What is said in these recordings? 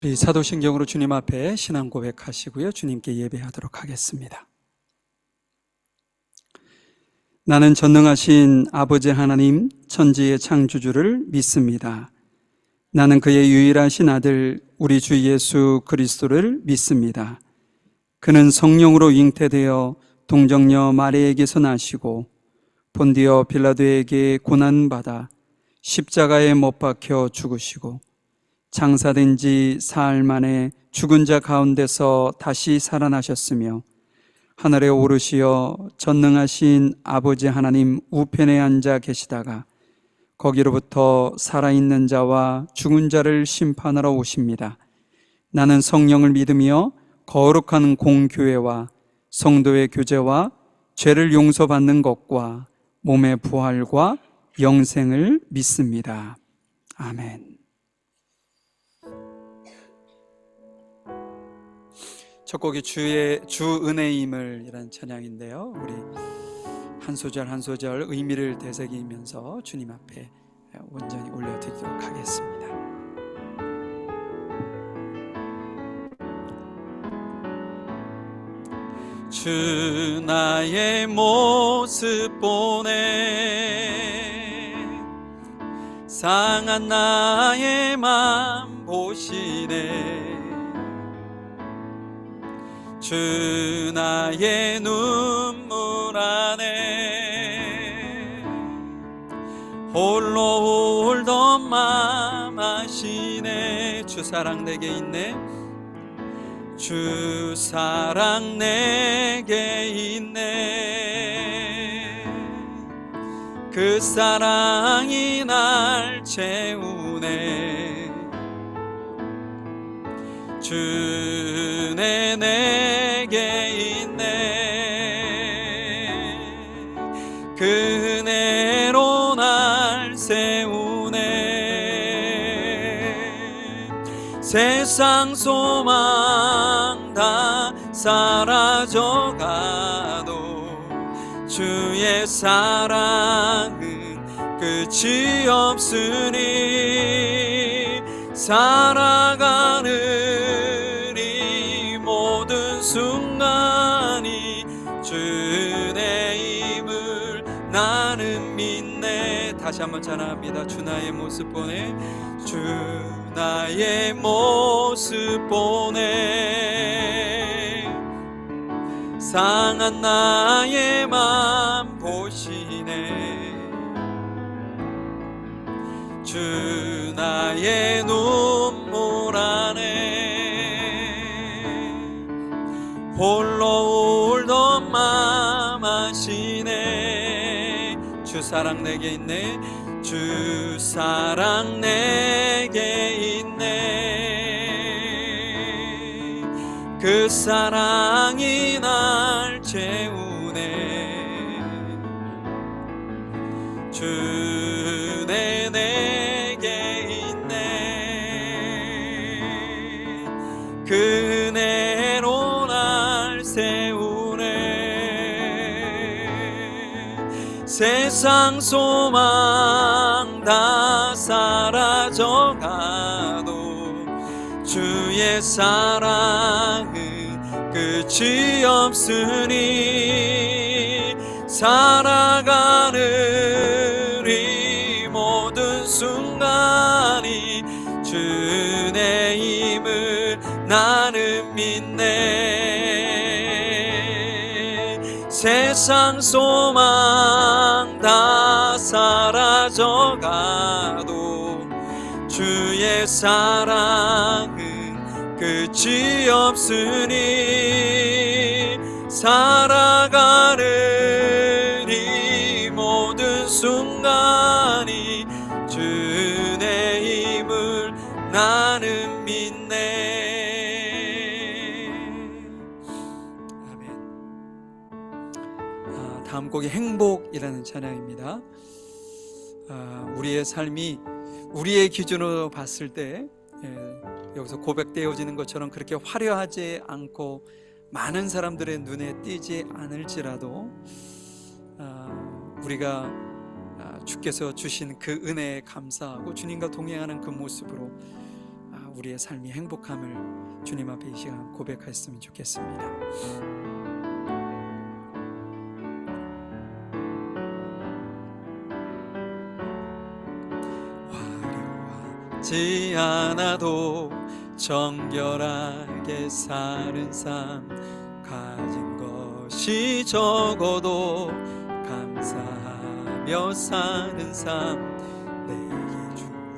우리 사도신경으로 주님 앞에 신앙 고백하시고요, 주님께 예배하도록 하겠습니다. 나는 전능하신 아버지 하나님 천지의 창조주를 믿습니다. 나는 그의 유일하신 아들 우리 주 예수 그리스도를 믿습니다. 그는 성령으로 잉태되어 동정녀 마리아에게서 나시고 본디오 빌라도에게 고난받아 십자가에 못 박혀 죽으시고 장사된 지 사흘 만에 죽은 자 가운데서 다시 살아나셨으며 하늘에 오르시어 전능하신 아버지 하나님 우편에 앉아 계시다가 거기로부터 살아있는 자와 죽은 자를 심판하러 오십니다. 나는 성령을 믿으며 거룩한 공교회와 성도의 교제와 죄를 용서받는 것과 몸의 부활과 영생을 믿습니다. 아멘. 첫 곡이 주 은혜임을 이란 찬양인데요, 우리 한 소절 한 소절 의미를 되새기면서 주님 앞에 온전히 올려드리도록 하겠습니다. 주 나의 모습 보네, 상한 나의 맘 보시네. 주 나의 눈물 안에 홀로 울던 맘 아시네. 주 사랑 내게 있네, 주 사랑 내게 있네. 그 사랑이 날 채우네. 주 은혜 내게 있네. 그 은혜로 날 세우네. 세상 소망 다 사라져가도 주의 사랑은 끝이 없으니 살아가는 이 모든 순간이 주 은혜임을 나는 믿네. 다시 한번 찬양합니다. 주 나의 모습 보네, 주 나의 모습 보네. 상한 나의 맘 보시네. 주 나의 눈물 안에 홀로 울던 맘 아시네. 주 사랑 내게 있네, 주 사랑 내게 있네. 그 사랑이 날 채우네. 주 은혜 내게 있네. 그 은혜로 날 세우네. 세상 소망 다 사라져가도 주의 사랑은 끝이 없으니 살아가는 이 모든 순간이 주 은혜임을 나는 믿네. 세상 소망 다 사라져가도 주의 사랑은 끝이 없으니 살아가는 이 모든 순간이 주 은혜임을 나는 믿네. 아멘. 다음 곡이 행복이라는 찬양입니다. 우리의 삶이 우리의 기준으로 봤을 때 여기서 고백되어지는 것처럼 그렇게 화려하지 않고 많은 사람들의 눈에 띄지 않을지라도 우리가 주께서 주신 그 은혜에 감사하고 주님과 동행하는 그 모습으로 우리의 삶이 행복함을 주님 앞에 이 시간 고백했으면 좋겠습니다. 화려하지 않아도 정결하게 사는 삶, 가진 것이 적어도 감사하며 사는 삶, 내게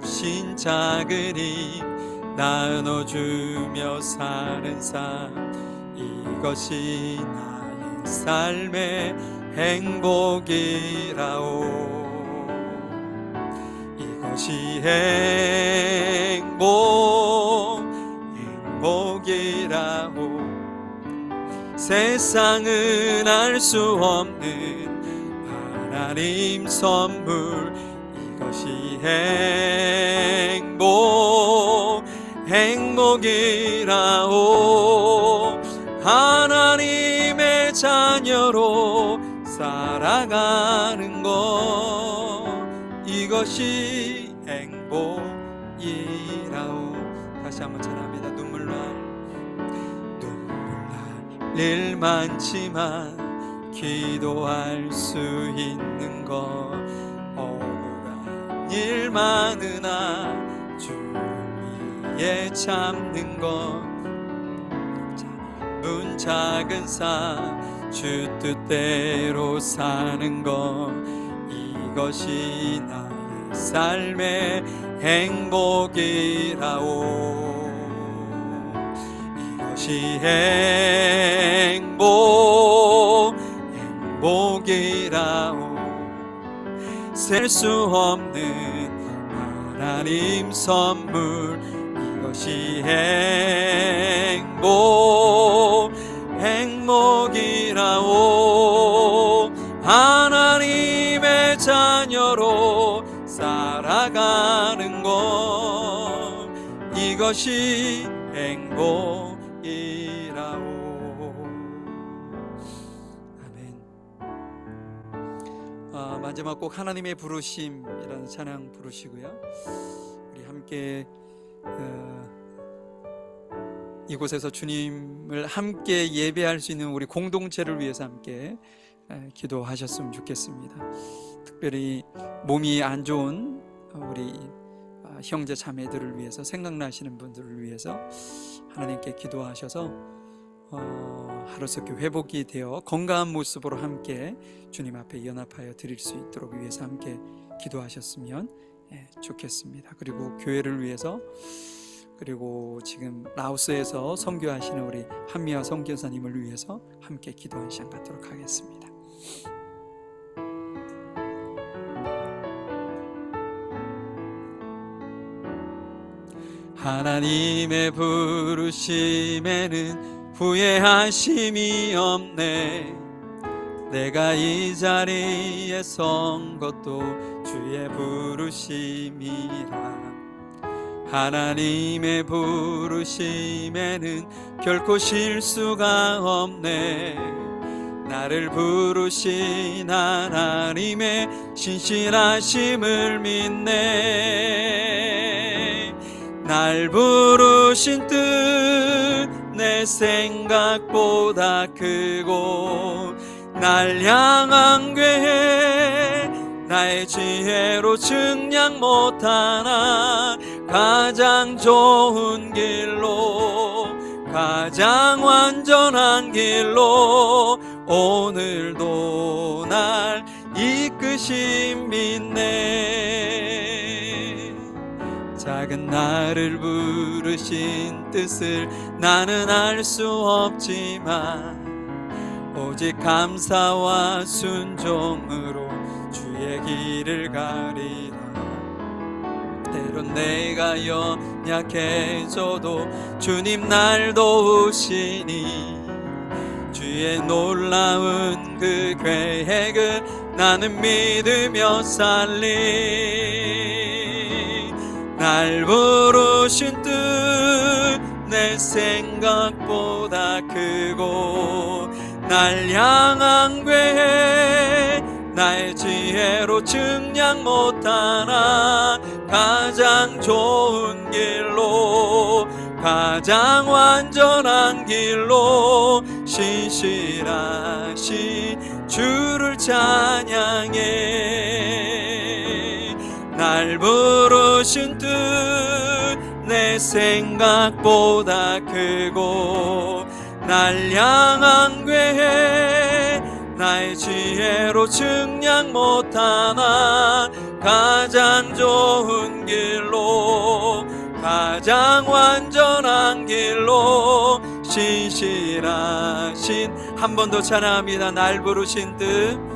주신 작은 힘 나눠주며 사는 삶, 이것이 나의 삶의 행복이라오. 이것이 행복이라오. 세상은 알 수 없는 하나님 선물, 이것이 행복이라오. 하나님의 자녀로 살아가는 것, 이것이 행복이라오. 다시 한번 전합니다. 눈물 날 일 많지만 기도할 수 있는 것, 억울한 일 많으나 주를 위해 참는 것, 짧은 작은 삶 주 뜻대로 사는 것, 이것이 나의 삶의 행복이라오. 이것이 행복이라오. 셀 수 없는 하나님 선물, 이것이 행복이라오. 하나님의 자녀로 살아가는 것, 이것이 행복이라오. 아멘. 마지막 곡 하나님의 부르심이라는 찬양 부르시고요, 우리 함께 이곳에서 주님을 함께 예배할 수 있는 우리 공동체를 위해서 함께 기도하셨으면 좋겠습니다. 특별히 몸이 안 좋은 우리 형제 자매들을 위해서, 생각나시는 분들을 위해서 하나님께 기도하셔서 하루속히 회복이 되어 건강한 모습으로 함께 주님 앞에 연합하여 드릴 수 있도록 위해서 함께 기도하셨으면 좋겠습니다. 그리고 교회를 위해서, 그리고 지금 라오스에서 선교하시는 우리 한미아 선교사님을 위해서 함께 기도하는 시간 갖도록 하겠습니다. 하나님의 부르심에는 후회하심이 없네. 내가 이 자리에 선 것도 주의 부르심이라. 하나님의 부르심에는 결코 실수가 없네. 나를 부르신 하나님의 신실하심을 믿네. 날 부르신 뜻 내 생각보다 크고, 날 향한 계획 나의 지혜로 측량 못하나, 가장 좋은 길로, 가장 완전한 길로 오늘도 날 이끄심 믿네. 작은 나를 부르신 뜻을 나는 알 수 없지만, 오직 감사와 순종으로 주의 길을 가리라. 때론 내가 연약해져도 주님 날 도우시니, 주의 놀라운 그 계획을 나는 믿으며 살리. 날 부르신 뜻 내 생각보다 크고, 날 향한 계획 나의 지혜로 측량 못하나, 가장 좋은 길로 가장 완전한 길로 신실하신 주를 찬양해. 날 부르신 뜻 내 생각보다 크고 날 향한 계획 나의 지혜로 측량 못하나 가장 좋은 길로 가장 완전한 길로 신실하신 한 번 더 찬양합니다. 날 부르신 뜻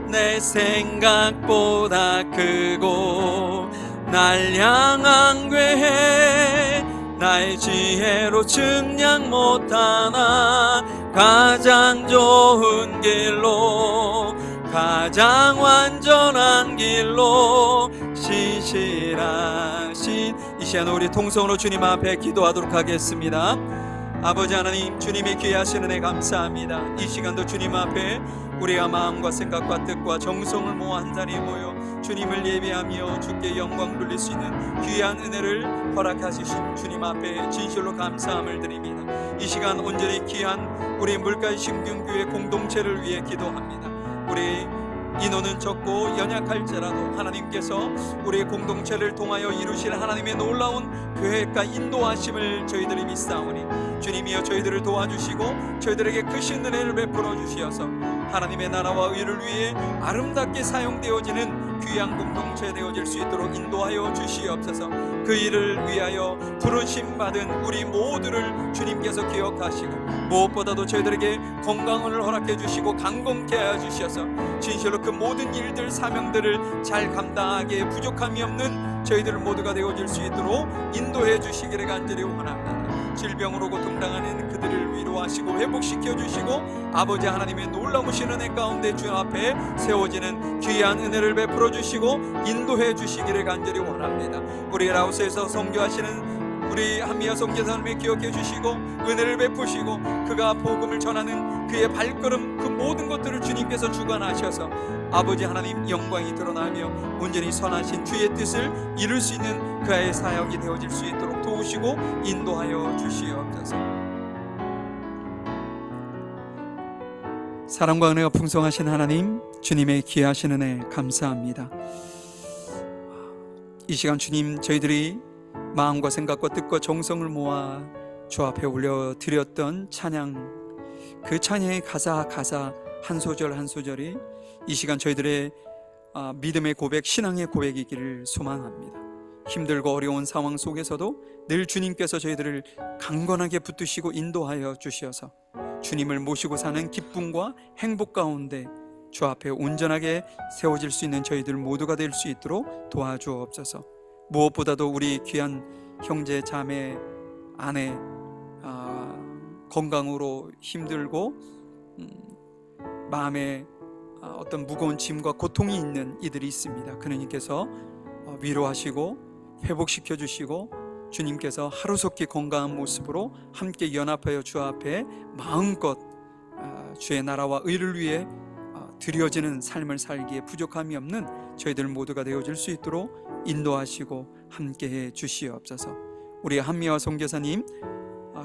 내 생각보다 크고 날 향한 계획 나의 지혜로 측량 못하나 가장 좋은 길로 가장 완전한 길로 신실하신 이 시간 우리 통성으로 주님 앞에 기도하도록 하겠습니다. 아버지 하나님, 주님의 귀하신 은혜 감사합니다. 이 시간도 주님 앞에 우리가 마음과 생각과 뜻과 정성을 모아 한자리에 모여 주님을 예배하며 주께 영광 돌릴 수 있는 귀한 은혜를 허락하시신 주님 앞에 진실로 감사함을 드립니다. 이 시간 온전히 귀한 우리 물가의 심경교회 공동체를 위해 기도합니다. 우리 인원은 적고 연약할지라도 하나님께서 우리의 공동체를 통하여 이루실 하나님의 놀라운 계획과 인도하심을 저희들이 믿사오니 주님이여 저희들을 도와주시고 저희들에게 크신 은혜를 베풀어 주시어서 하나님의 나라와 의를 위해 아름답게 사용되어지는 귀한 공동체 되어질 수 있도록 인도하여 주시옵소서. 그 일을 위하여 부르심 받은 우리 모두를 주님께서 기억하시고 무엇보다도 저희들에게 건강을 허락해 주시고 강건케 하여 주셔서 진실로 그 모든 일들 사명들을 잘 감당하기에 부족함이 없는 저희들 모두가 되어질 수 있도록 인도해 주시기를 간절히 원합니다. 질병으로 고통당하는 그들을 위로하시고 회복시켜 주시고 아버지 하나님의 놀라우신 은혜 가운데 주 앞에 세워지는 귀한 은혜를 베풀어 주시고 인도해 주시기를 간절히 원합니다. 우리 라오스에서 선교하시는 우리 한미아 선교사님을 기억해 주시고 은혜를 베푸시고 그가 복음을 전하는 그의 발걸음 그 모든 것들을 주님께서 주관하셔서 아버지 하나님 영광이 드러나며 온전히 선하신 주의 뜻을 이룰 수 있는 그의 사역이 되어질 수 있도록 도우시고 인도하여 주시옵소서. 사랑과 은혜가 풍성하신 하나님, 주님의 귀하신 은혜 감사합니다. 이 시간 주님, 저희들이 마음과 생각과 뜻과 정성을 모아 주 앞에 올려드렸던 찬양, 그 찬양의 가사 한 소절 한 소절이 이 시간 저희들의 믿음의 고백, 신앙의 고백이기를 소망합니다. 힘들고 어려운 상황 속에서도 늘 주님께서 저희들을 강건하게 붙드시고 인도하여 주시어서 주님을 모시고 사는 기쁨과 행복 가운데 주 앞에 온전하게 세워질 수 있는 저희들 모두가 될 수 있도록 도와주옵소서. 무엇보다도 우리 귀한 형제 자매 아내 건강으로 힘들고 마음에 어떤 무거운 짐과 고통이 있는 이들이 있습니다. 그러니께서 위로하시고 회복시켜 주시고 주님께서 하루속히 건강한 모습으로 함께 연합하여 주 앞에 마음껏 주의 나라와 의를 위해 드려지는 삶을 살기에 부족함이 없는 저희들 모두가 되어질 수 있도록 인도하시고 함께해 주시옵소서. 우리 한미화 선교사님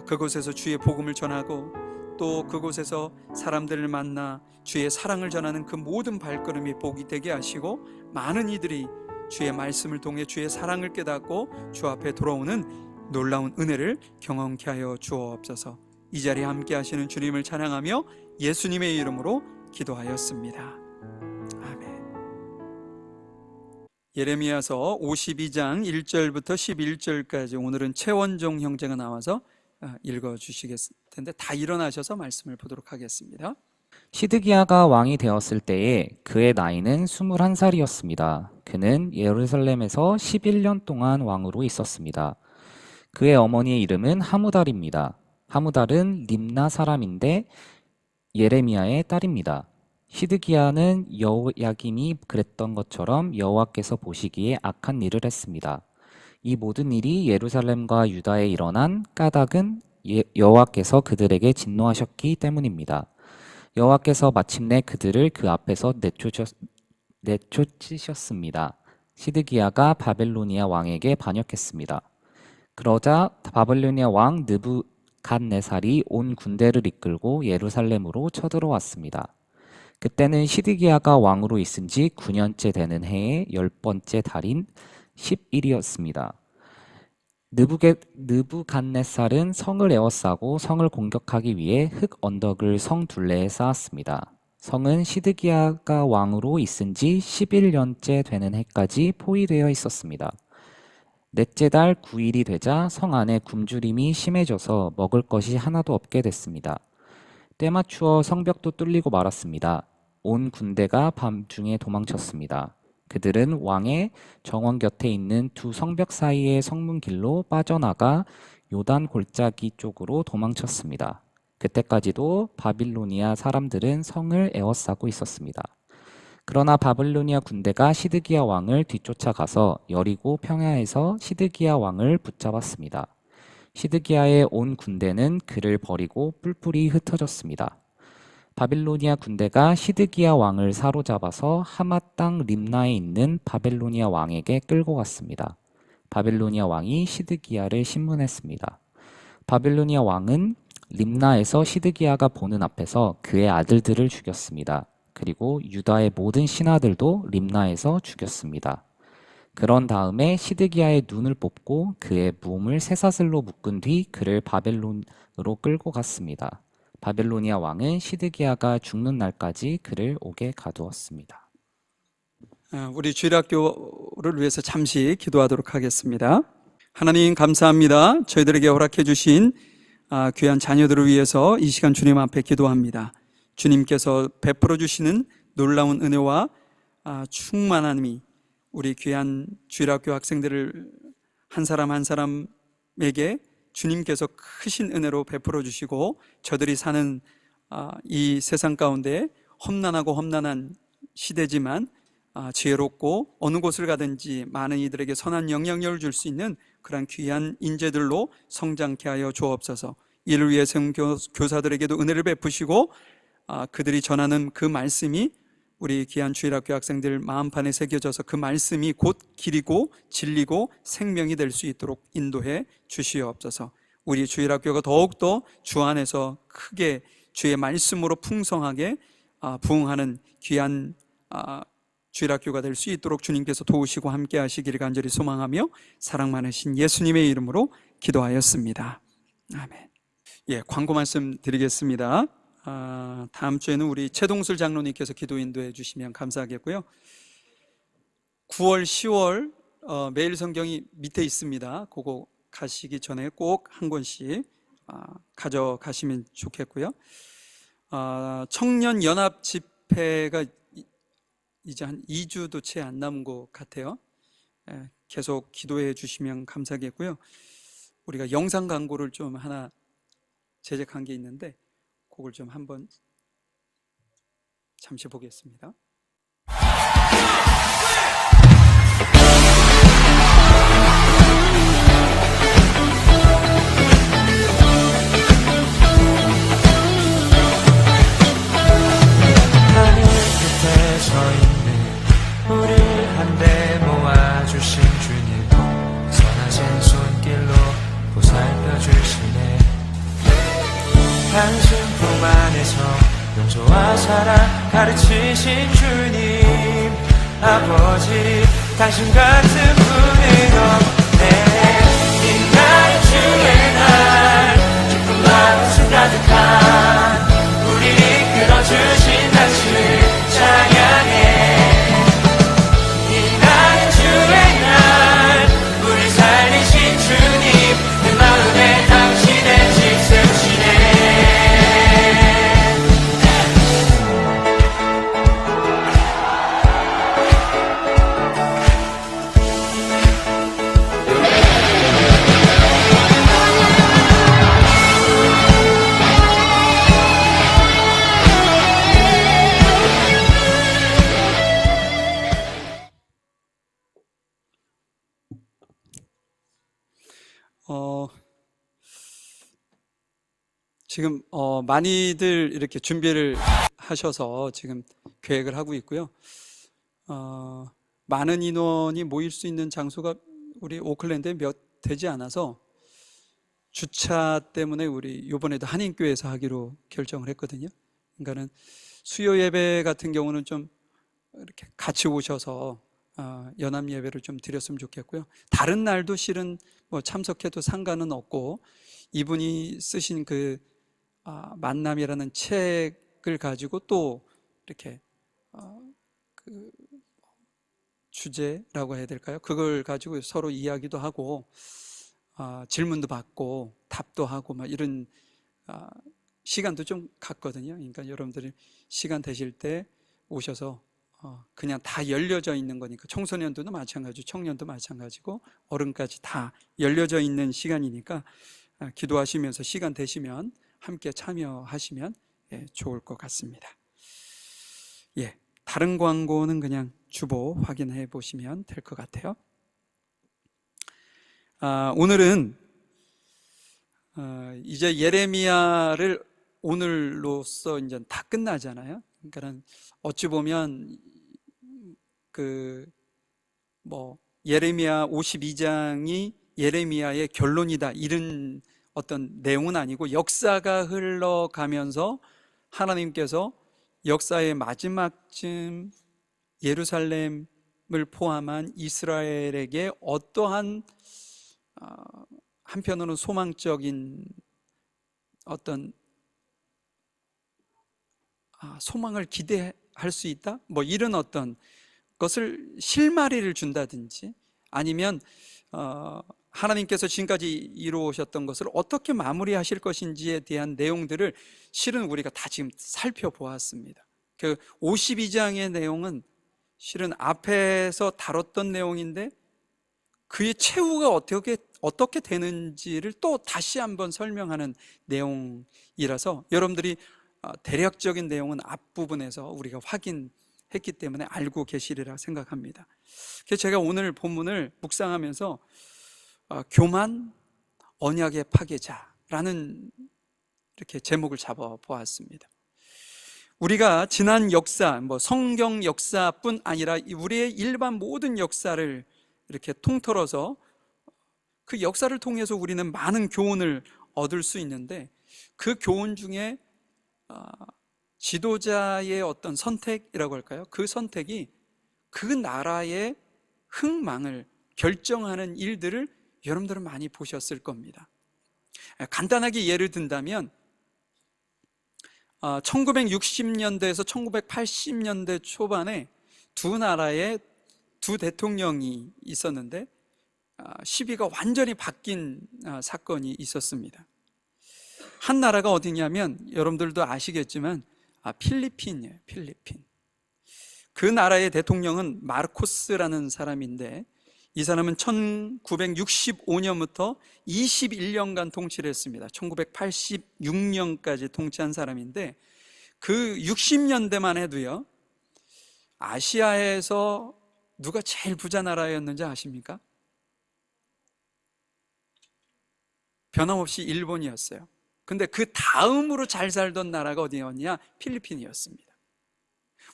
그곳에서 주의 복음을 전하고 또 그곳에서 사람들을 만나 주의 사랑을 전하는 그 모든 발걸음이 복이 되게 하시고 많은 이들이 주의 말씀을 통해 주의 사랑을 깨닫고 주 앞에 돌아오는 놀라운 은혜를 경험케 하여 주옵소서. 이 자리에 함께 하시는 주님을 찬양하며 예수님의 이름으로 기도하였습니다. 아멘. 예레미야서 52장 1절부터 11절까지 오늘은 최원종 형제가 나와서 읽어주시겠을 텐데 다 일어나셔서 말씀을 보도록 하겠습니다. 시드기야가 왕이 되었을 때에 그의 나이는 21살이었습니다. 그는 예루살렘에서 11년 동안 왕으로 있었습니다. 그의 어머니의 이름은 하무달입니다. 하무달은 림나 사람인데 예레미야의 딸입니다. 시드기야는 여호야김이 그랬던 것처럼 여호와께서 보시기에 악한 일을 했습니다. 이 모든 일이 예루살렘과 유다에 일어난 까닭은 여호와께서 그들에게 진노하셨기 때문입니다. 여호와께서 마침내 그들을 그 앞에서 내쫓으셨습니다. 시드기야가 바벨로니아 왕에게 반역했습니다. 그러자 바벨로니아 왕 느부갓네살이 온 군대를 이끌고 예루살렘으로 쳐들어왔습니다. 그때는 시드기야가 왕으로 있은 지 9년째 되는 해의 10번째 달인 10일이었습니다. 느부갓네살은 성을 에워싸고 성을 공격하기 위해 흙 언덕을 성 둘레에 쌓았습니다. 성은 시드기야가 왕으로 있은 지 11년째 되는 해까지 포위되어 있었습니다. 넷째 달 9일이 되자 성 안에 굶주림이 심해져서 먹을 것이 하나도 없게 됐습니다. 때맞추어 성벽도 뚫리고 말았습니다. 온 군대가 밤중에 도망쳤습니다. 그들은 왕의 정원 곁에 있는 두 성벽 사이의 성문길로 빠져나가 요단 골짜기 쪽으로 도망쳤습니다. 그때까지도 바빌로니아 사람들은 성을 에워싸고 있었습니다. 그러나 바빌로니아 군대가 시드기야 왕을 뒤쫓아가서 여리고 평야에서 시드기야 왕을 붙잡았습니다. 시드기야의 온 군대는 그를 버리고 뿔뿔이 흩어졌습니다. 바빌로니아 군대가 시드기야 왕을 사로잡아서 하맛 땅 림나에 있는 바빌로니아 왕에게 끌고 갔습니다. 바빌로니아 왕이 시드기야를 신문했습니다. 바빌로니아 왕은 림나에서 시드기야가 보는 앞에서 그의 아들들을 죽였습니다. 그리고 유다의 모든 신하들도 림나에서 죽였습니다. 그런 다음에 시드기야의 눈을 뽑고 그의 몸을 쇠사슬로 묶은 뒤 그를 바벨론으로 끌고 갔습니다. 바벨로니아 왕은 시드기야가 죽는 날까지 그를 옥에 가두었습니다. 우리 주일학교를 위해서 잠시 기도하도록 하겠습니다. 하나님 감사합니다. 저희들에게 허락해 주신 귀한 자녀들을 위해서 이 시간 주님 앞에 기도합니다. 주님께서 베풀어 주시는 놀라운 은혜와 충만함이 우리 귀한 주일학교 학생들을 한 사람 한 사람에게 주님께서 크신 은혜로 베풀어 주시고 저들이 사는 이 세상 가운데 험난한 시대지만 지혜롭고 어느 곳을 가든지 많은 이들에게 선한 영향력을 줄 수 있는 그런 귀한 인재들로 성장케 하여 주옵소서. 이를 위해 세운 교사들에게도 은혜를 베푸시고 그들이 전하는 그 말씀이 우리 귀한 주일학교 학생들 마음판에 새겨져서 그 말씀이 곧 길이고 진리고 생명이 될 수 있도록 인도해 주시옵소서. 우리 주일학교가 더욱더 주 안에서 크게 주의 말씀으로 풍성하게 부흥하는 귀한 주일학교가 될 수 있도록 주님께서 도우시고 함께 하시기를 간절히 소망하며 사랑 많으신 예수님의 이름으로 기도하였습니다. 아멘. 광고 말씀 드리겠습니다. 다음 주에는 우리 최동술 장로님께서 기도 인도해 주시면 감사하겠고요. 9월, 10월 매일 성경이 밑에 있습니다. 그거 가시기 전에 꼭 한 권씩 가져가시면 좋겠고요. 청년 연합 집회가 이제 한 2주도 채 안 남은 것 같아요. 계속 기도해 주시면 감사하겠고요. 우리가 영상 광고를 좀 하나 제작한 게 있는데 그걸 좀 한번 잠시 보겠습니다. 하늘 끝에 서 있는 우리 한데 모아주신 주님, 선하신 손길로 보살펴 주시네. 당신 품 안에서 용서와 사랑 가르치신 주님, 아버지 당신 같은 분은 없네. 이 날 주의 날 기쁨과 웃음 가득한 우리를 이끌어주신 당신 찬양해. 이 날은 주의 날 우리 살리신 주님, 내 마음에 당신의 직세우시네. 지금 많이들 이렇게 준비를 하셔서 지금 계획을 하고 있고요. 많은 인원이 모일 수 있는 장소가 우리 오클랜드에 몇 되지 않아서 주차 때문에 우리 이번에도 한인교회에서 하기로 결정을 했거든요. 그러니까는 수요 예배 같은 경우는 좀 이렇게 같이 오셔서 연합 예배를 좀 드렸으면 좋겠고요. 다른 날도 실은 뭐 참석해도 상관은 없고, 이분이 쓰신 그 만남이라는 책을 가지고 또 이렇게 그 주제라고 해야 될까요? 그걸 가지고 서로 이야기도 하고 질문도 받고 답도 하고 막 이런 시간도 좀 갖거든요. 그러니까 여러분들이 시간 되실 때 오셔서 그냥 다 열려져 있는 거니까, 청소년들도 마찬가지고 청년도 마찬가지고 어른까지 다 열려져 있는 시간이니까 기도하시면서 시간 되시면 함께 참여하시면 좋을 것 같습니다. 예, 다른 광고는 그냥 주보 확인해 보시면 될 것 같아요. 오늘은 이제 예레미야를 오늘로써 이제 다 끝나잖아요. 그러니까 어찌 보면 예레미야 52장이 예레미야의 결론이다 이런 어떤 내용은 아니고, 역사가 흘러가면서 하나님께서 역사의 마지막쯤 예루살렘을 포함한 이스라엘에게 어떠한 한편으로는 소망적인 어떤 소망을 기대할 수 있다? 뭐 이런 어떤 것을 실마리를 준다든지, 아니면 하나님께서 지금까지 이루어오셨던 것을 어떻게 마무리하실 것인지에 대한 내용들을 실은 우리가 다 지금 살펴보았습니다. 그 52장의 내용은 실은 앞에서 다뤘던 내용인데 그의 최후가 어떻게 되는지를 또 다시 한번 설명하는 내용이라서, 여러분들이 대략적인 내용은 앞부분에서 우리가 확인했기 때문에 알고 계시리라 생각합니다. 그래서 제가 오늘 본문을 묵상하면서 교만, 언약의 파괴자라는 이렇게 제목을 잡아 보았습니다. 우리가 지난 역사, 성경 역사뿐 아니라 우리의 일반 모든 역사를 이렇게 통틀어서 그 역사를 통해서 우리는 많은 교훈을 얻을 수 있는데, 그 교훈 중에 지도자의 어떤 선택이라고 할까요? 그 선택이 그 나라의 흥망을 결정하는 일들을 여러분들은 많이 보셨을 겁니다. 간단하게 예를 든다면 1960년대에서 1980년대 초반에 두 나라의 두 대통령이 있었는데 시비가 완전히 바뀐 사건이 있었습니다. 한 나라가 어디냐면 여러분들도 아시겠지만 필리핀이에요. 필리핀. 그 나라의 대통령은 마르코스라는 사람인데, 이 사람은 1965년부터 21년간 통치를 했습니다. 1986년까지 통치한 사람인데, 그 60년대만 해도요, 아시아에서 누가 제일 부자 나라였는지 아십니까? 변함없이 일본이었어요. 근데 그 다음으로 잘 살던 나라가 어디였냐? 필리핀이었습니다.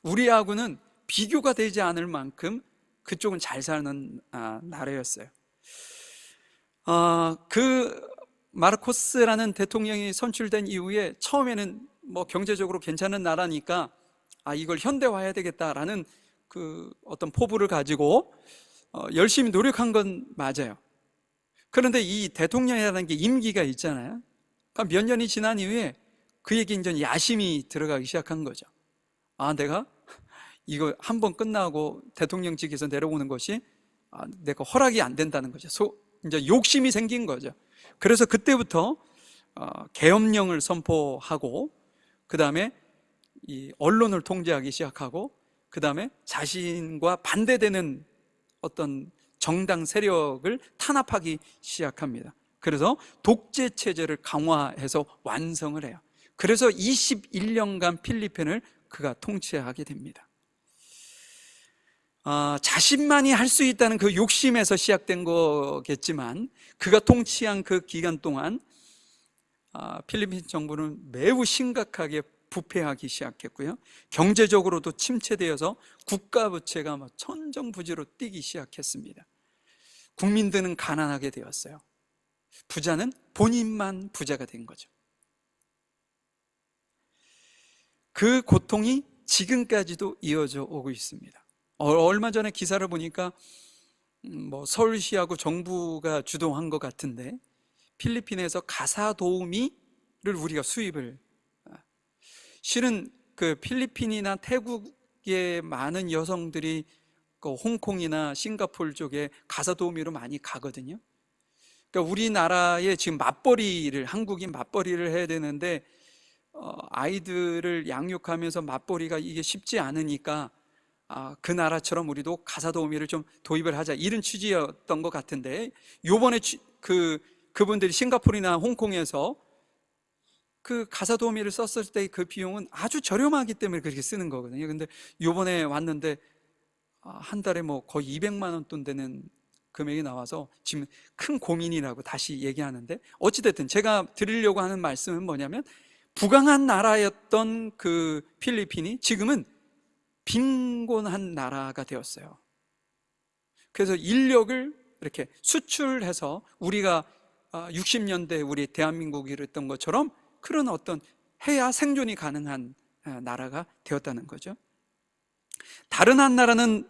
우리하고는 비교가 되지 않을 만큼 그쪽은 잘 사는 나라였어요. 그 마르코스라는 대통령이 선출된 이후에 처음에는 경제적으로 괜찮은 나라니까 이걸 현대화해야 되겠다라는 그 어떤 포부를 가지고 열심히 노력한 건 맞아요. 그런데 이 대통령이라는 게 임기가 있잖아요. 그러니까 몇 년이 지난 이후에 그에게 이제 야심이 들어가기 시작한 거죠. 내가 이거 한번 끝나고 대통령직에서 내려오는 것이 내가 허락이 안 된다는 거죠. 이제 욕심이 생긴 거죠. 그래서 그때부터 계엄령을 선포하고, 그 다음에 이 언론을 통제하기 시작하고, 그 다음에 자신과 반대되는 어떤 정당 세력을 탄압하기 시작합니다. 그래서 독재 체제를 강화해서 완성을 해요. 그래서 21년간 필리핀을 그가 통치하게 됩니다. 자신만이 할 수 있다는 그 욕심에서 시작된 거겠지만, 그가 통치한 그 기간 동안 필리핀 정부는 매우 심각하게 부패하기 시작했고요. 경제적으로도 침체되어서 국가 부채가 천정부지로 뛰기 시작했습니다. 국민들은 가난하게 되었어요. 부자는 본인만 부자가 된 거죠. 그 고통이 지금까지도 이어져 오고 있습니다. 얼마 전에 기사를 보니까 서울시하고 정부가 주도한 것 같은데 필리핀에서 가사 도우미를 우리가 수입을, 실은 그 필리핀이나 태국의 많은 여성들이 그 홍콩이나 싱가포르 쪽에 가사 도우미로 많이 가거든요. 그러니까 우리나라에 지금 맞벌이를, 한국인 맞벌이를 해야 되는데 아이들을 양육하면서 맞벌이가 이게 쉽지 않으니까 그 나라처럼 우리도 가사 도우미를 좀 도입을 하자, 이런 취지였던 것 같은데, 요번에 그분들이 싱가포르나 홍콩에서 그 가사 도우미를 썼을 때 그 비용은 아주 저렴하기 때문에 그렇게 쓰는 거거든요. 근데 요번에 왔는데 한 달에 거의 200만 원 돈 되는 금액이 나와서 지금 큰 고민이라고 다시 얘기하는데, 어찌됐든 제가 드리려고 하는 말씀은 뭐냐면, 부강한 나라였던 그 필리핀이 지금은 빈곤한 나라가 되었어요. 그래서 인력을 이렇게 수출해서 우리가 60년대 우리 대한민국이 이랬던 것처럼 그런 어떤 해야 생존이 가능한 나라가 되었다는 거죠. 다른 한 나라는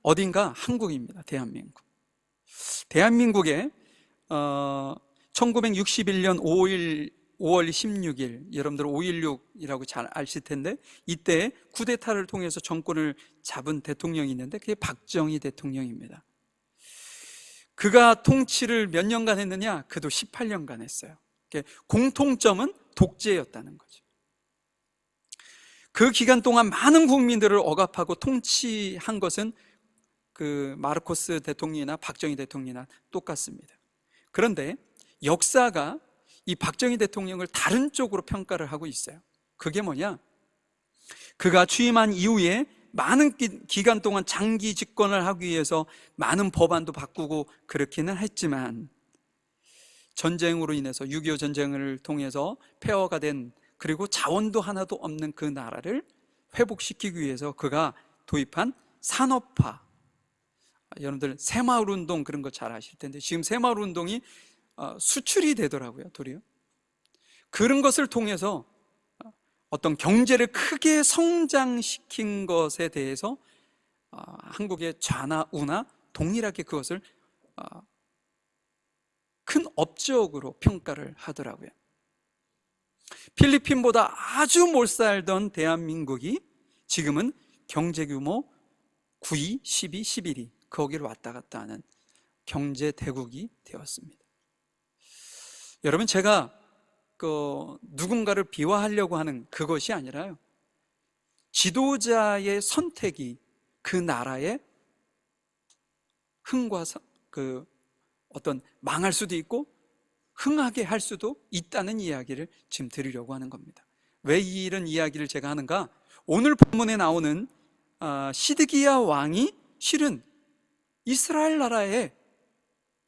어딘가? 한국입니다. 대한민국. 대한민국에 1961년 5월 16일, 여러분들 5.16이라고 잘 아실 텐데, 이때 쿠데타를 통해서 정권을 잡은 대통령이 있는데 그게 박정희 대통령입니다. 그가 통치를 몇 년간 했느냐? 그도 18년간 했어요. 공통점은 독재였다는 거죠. 그 기간 동안 많은 국민들을 억압하고 통치한 것은 그 마르코스 대통령이나 박정희 대통령이나 똑같습니다. 그런데 역사가 이 박정희 대통령을 다른 쪽으로 평가를 하고 있어요. 그게 뭐냐? 그가 취임한 이후에 많은 기간 동안 장기 집권을 하기 위해서 많은 법안도 바꾸고 그렇기는 했지만, 전쟁으로 인해서 6.25 전쟁을 통해서 폐허가 된, 그리고 자원도 하나도 없는 그 나라를 회복시키기 위해서 그가 도입한 산업화, 여러분들 새마을운동 그런 거 잘 아실 텐데, 지금 새마을운동이 수출이 되더라고요, 도리어. 그런 것을 통해서 어떤 경제를 크게 성장시킨 것에 대해서 한국의 좌나 우나 동일하게 그것을 큰 업적으로 평가를 하더라고요. 필리핀보다 아주 못 살던 대한민국이 지금은 경제규모 9위, 10위, 11위 거기를 왔다 갔다 하는 경제 대국이 되었습니다. 여러분, 제가 누군가를 비화하려고 하는 그것이 아니라요, 지도자의 선택이 그 나라의 흥과 어떤 망할 수도 있고 흥하게 할 수도 있다는 이야기를 지금 드리려고 하는 겁니다. 왜 이런 이야기를 제가 하는가? 오늘 본문에 나오는 시드기야 왕이 실은 이스라엘 나라에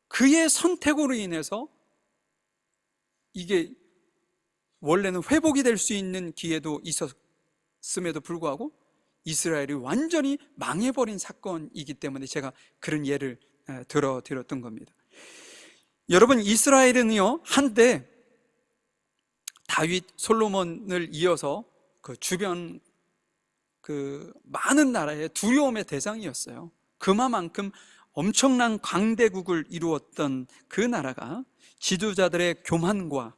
그의 선택으로 인해서, 이게 원래는 회복이 될 수 있는 기회도 있었음에도 불구하고 이스라엘이 완전히 망해버린 사건이기 때문에 제가 그런 예를 들어드렸던 겁니다. 여러분, 이스라엘은요, 한때 다윗, 솔로몬을 이어서 그 주변 그 많은 나라의 두려움의 대상이었어요. 그만큼 엄청난 강대국을 이루었던 그 나라가 지도자들의 교만과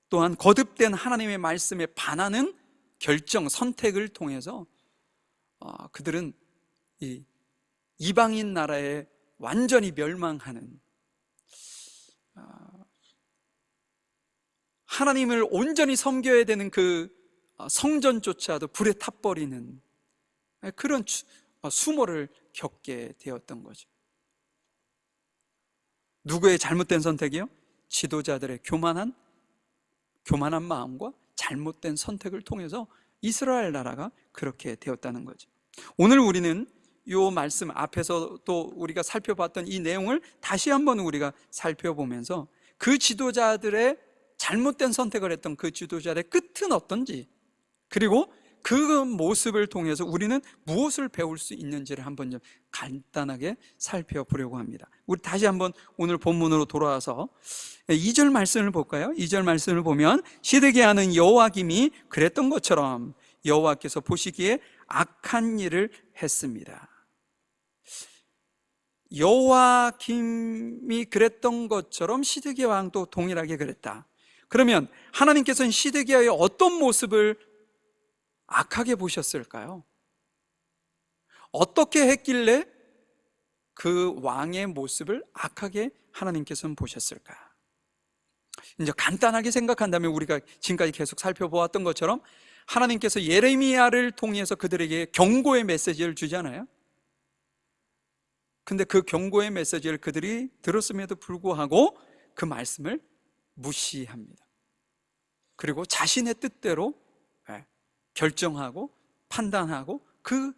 또한 거듭된 하나님의 말씀에 반하는 결정, 선택을 통해서 그들은 이 이방인 나라에 완전히 멸망하는, 하나님을 온전히 섬겨야 되는 그 성전조차도 불에 타버리는 그런 수모를 겪게 되었던 거죠. 누구의 잘못된 선택이요? 지도자들의 교만한 마음과 잘못된 선택을 통해서 이스라엘 나라가 그렇게 되었다는 거죠. 오늘 우리는 이 말씀 앞에서 또 우리가 살펴봤던 이 내용을 다시 한번 우리가 살펴보면서 그 지도자들의 잘못된 선택을 했던 그 지도자의 끝은 어떤지, 그리고 그 모습을 통해서 우리는 무엇을 배울 수 있는지를 한번 좀 간단하게 살펴보려고 합니다. 우리 다시 한번 오늘 본문으로 돌아와서 2절 말씀을 볼까요? 2절 말씀을 보면 시드기야는 여호와김이 그랬던 것처럼 여호와께서 보시기에 악한 일을 했습니다. 여호와김이 그랬던 것처럼 시드기야 왕도 동일하게 그랬다. 그러면 하나님께서는 시드기야의 어떤 모습을 악하게 보셨을까요? 어떻게 했길래 그 왕의 모습을 악하게 하나님께서는 보셨을까? 이제 간단하게 생각한다면 우리가 지금까지 계속 살펴보았던 것처럼 하나님께서 예레미야를 통해서 그들에게 경고의 메시지를 주잖아요. 근데 그 경고의 메시지를 그들이 들었음에도 불구하고 그 말씀을 무시합니다. 그리고 자신의 뜻대로 결정하고 판단하고 그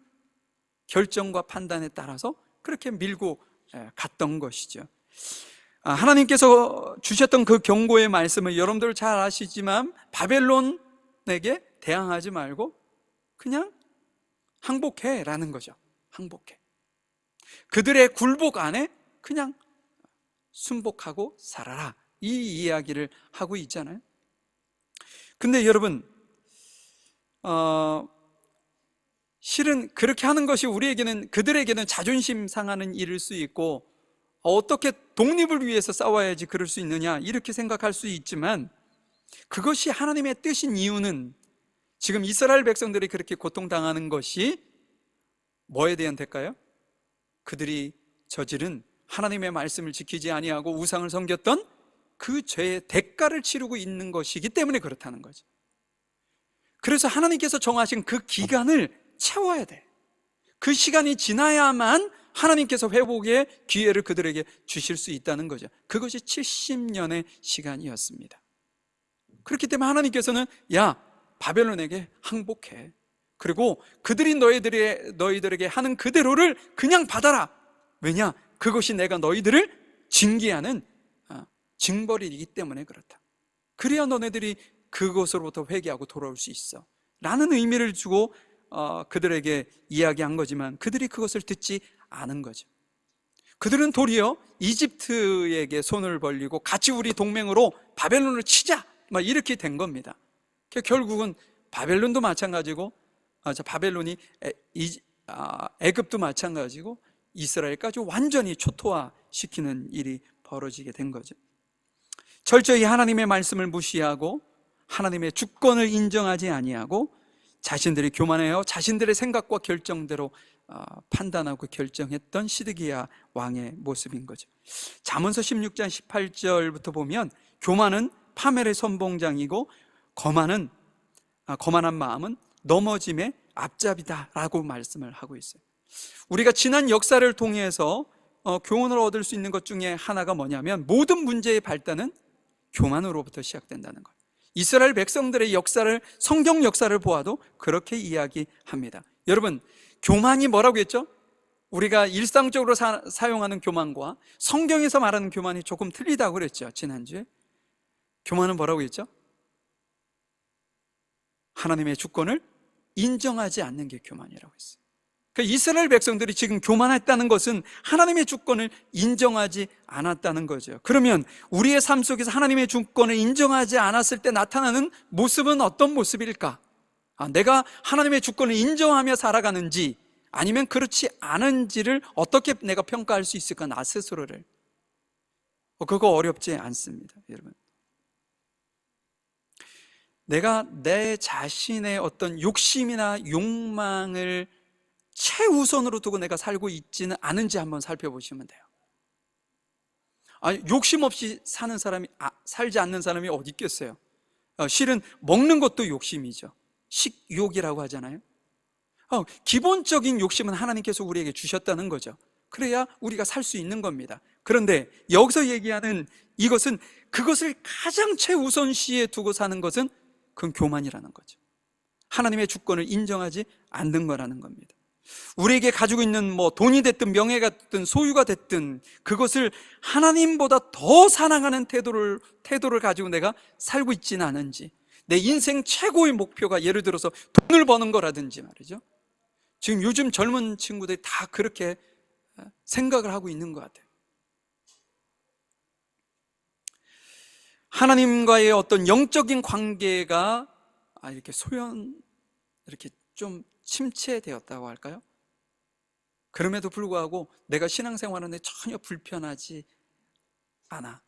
결정과 판단에 따라서 그렇게 밀고 갔던 것이죠. 하나님께서 주셨던 그 경고의 말씀을 여러분들 잘 아시지만 바벨론에게 대항하지 말고 그냥 항복해라는 거죠. 항복해. 그들의 굴복 안에 그냥 순복하고 살아라, 이 이야기를 하고 있잖아요. 근데 여러분, 실은 그렇게 하는 것이 우리에게는, 그들에게는 자존심 상하는 일일 수 있고, 어떻게 독립을 위해서 싸워야지 그럴 수 있느냐 이렇게 생각할 수 있지만, 그것이 하나님의 뜻인 이유는 지금 이스라엘 백성들이 그렇게 고통당하는 것이 뭐에 대한 대가요? 그들이 저지른 하나님의 말씀을 지키지 아니하고 우상을 섬겼던 그 죄의 대가를 치르고 있는 것이기 때문에 그렇다는 거죠. 그래서 하나님께서 정하신 그 기간을 채워야 돼. 그 시간이 지나야만 하나님께서 회복의 기회를 그들에게 주실 수 있다는 거죠. 그것이 70년의 시간이었습니다. 그렇기 때문에 하나님께서는 야, 바벨론에게 항복해. 그리고 그들이 너희들에게 하는 그대로를 그냥 받아라. 왜냐? 그것이 내가 너희들을 징계하는 징벌이기 때문에 그렇다. 그래야 너네들이 그것으로부터 회개하고 돌아올 수 있어 라는 의미를 주고 그들에게 이야기한 거지만 그들이 그것을 듣지 않은 거죠. 그들은 도리어 이집트에게 손을 벌리고 같이 우리 동맹으로 바벨론을 치자 막 이렇게 된 겁니다. 결국은 바벨론도 마찬가지고 바벨론이 애굽도 마찬가지고 이스라엘까지 완전히 초토화시키는 일이 벌어지게 된 거죠. 철저히 하나님의 말씀을 무시하고 하나님의 주권을 인정하지 아니하고 자신들이 교만해요 자신들의 생각과 결정대로 판단하고 결정했던 시드기야 왕의 모습인 거죠. 잠언서 16장 18절부터 보면 교만은 파멸의 선봉장이고 거만한 마음은 넘어짐의 앞잡이다 라고 말씀을 하고 있어요. 우리가 지난 역사를 통해서 교훈을 얻을 수 있는 것 중에 하나가 뭐냐면 모든 문제의 발단은 교만으로부터 시작된다는 거예요. 이스라엘 백성들의 역사를, 성경 역사를 보아도 그렇게 이야기합니다. 여러분, 교만이 뭐라고 했죠? 우리가 일상적으로 사용하는 교만과 성경에서 말하는 교만이 조금 틀리다고 그랬죠. 지난주에 교만은 뭐라고 했죠? 하나님의 주권을 인정하지 않는 게 교만이라고 했어요. 그러니까 이스라엘 백성들이 지금 교만했다는 것은 하나님의 주권을 인정하지 않았다는 거죠. 그러면 우리의 삶 속에서 하나님의 주권을 인정하지 않았을 때 나타나는 모습은 어떤 모습일까? 내가 하나님의 주권을 인정하며 살아가는지 아니면 그렇지 않은지를 어떻게 내가 평가할 수 있을까? 나 스스로를. 그거 어렵지 않습니다, 여러분. 내가 내 자신의 어떤 욕심이나 욕망을 최우선으로 두고 내가 살고 있지는 않은지 한번 살펴보시면 돼요. 욕심 없이 살지 않는 사람이 어디 있겠어요? 실은 먹는 것도 욕심이죠. 식욕이라고 하잖아요. 기본적인 욕심은 하나님께서 우리에게 주셨다는 거죠. 그래야 우리가 살 수 있는 겁니다. 그런데 여기서 얘기하는 이것은 그것을 가장 최우선시에 두고 사는 것은 그건 교만이라는 거죠. 하나님의 주권을 인정하지 않는 거라는 겁니다. 우리에게 가지고 있는 뭐 돈이 됐든 명예가 됐든 소유가 됐든 그것을 하나님보다 더 사랑하는 태도를 가지고 내가 살고 있지는 않은지, 내 인생 최고의 목표가 예를 들어서 돈을 버는 거라든지 말이죠. 지금 요즘 젊은 친구들이 다 그렇게 생각을 하고 있는 것 같아요. 하나님과의 어떤 영적인 관계가 이렇게 이렇게 좀 침체되었다고 할까요? 그럼에도 불구하고 내가 신앙생활하는데 전혀 불편하지 않아.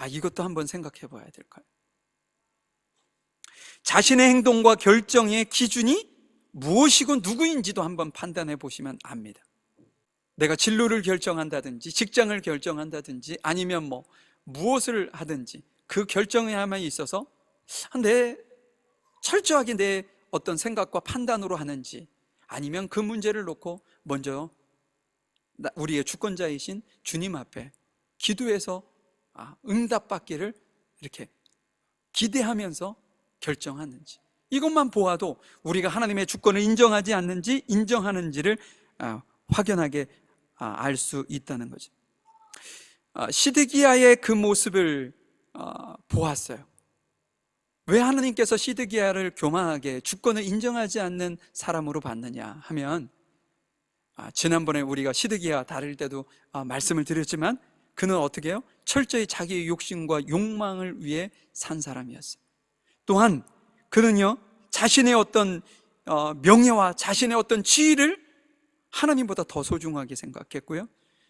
이것도 한번 생각해 봐야 될까요? 자신의 행동과 결정의 기준이 무엇이고 누구인지도 한번 판단해 보시면 압니다. 내가 진로를 결정한다든지 직장을 결정한다든지 아니면 무엇을 하든지 그 결정에만 있어서 철저하게 내 어떤 생각과 판단으로 하는지, 아니면 그 문제를 놓고 먼저 우리의 주권자이신 주님 앞에 기도해서 응답받기를 이렇게 기대하면서 결정하는지, 이것만 보아도 우리가 하나님의 주권을 인정하지 않는지 인정하는지를 확연하게 알 수 있다는 거죠. 시드기야의 그 모습을 보았어요. 왜 하나님께서 시드기야를 교만하게 주권을 인정하지 않는 사람으로 봤느냐 하면, 지난번에 우리가 시드기야 다룰 때도 말씀을 드렸지만, 그는 어떻게 해요? 철저히 자기의 욕심과 욕망을 위해 산 사람이었어요. 또한 그는요, 자신의 어떤 명예와 자신의 어떤 지위를 하나님보다 더 소중하게 생각했고요,